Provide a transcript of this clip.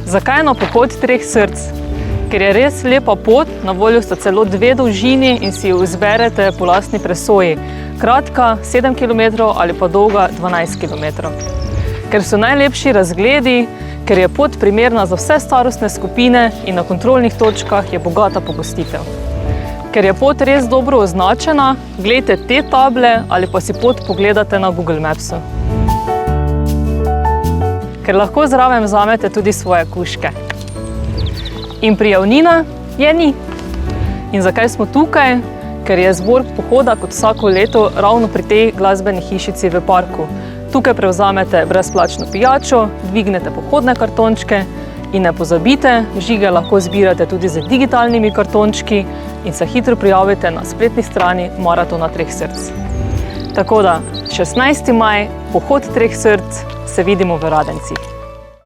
Zakaj na pohod treh src? Ker je res lepa pot, na voljo sta celo 2 dolžini in si jo izberete po lastni presoji. Kratka 7 km ali pa dolga 12 km. Ker so najlepši razgledi, ker je pot primerna za vse starostne skupine in na kontrolnih točkah je bogata pogostitev. Ker je pot res dobro označena, glejte te table ali pa si pot pogledate na Google Mapsu. Ker lahko zraven vzamete tudi svoje kužke. In prijavnina je ni. In zakaj smo tukaj? Ker je zbor pohoda kot vsako leto ravno pri tej glasbeni hišici v parku. Tukaj prevzamete brezplačno pijačo, dvignete pohodne kartončke in ne pozabite, žige lahko zbirate tudi z digitalnimi kartončki in se hitro prijavite na spletni strani Maratona treh src. Tako da, 16. maj, pohod treh src, se vidimo v Radencih.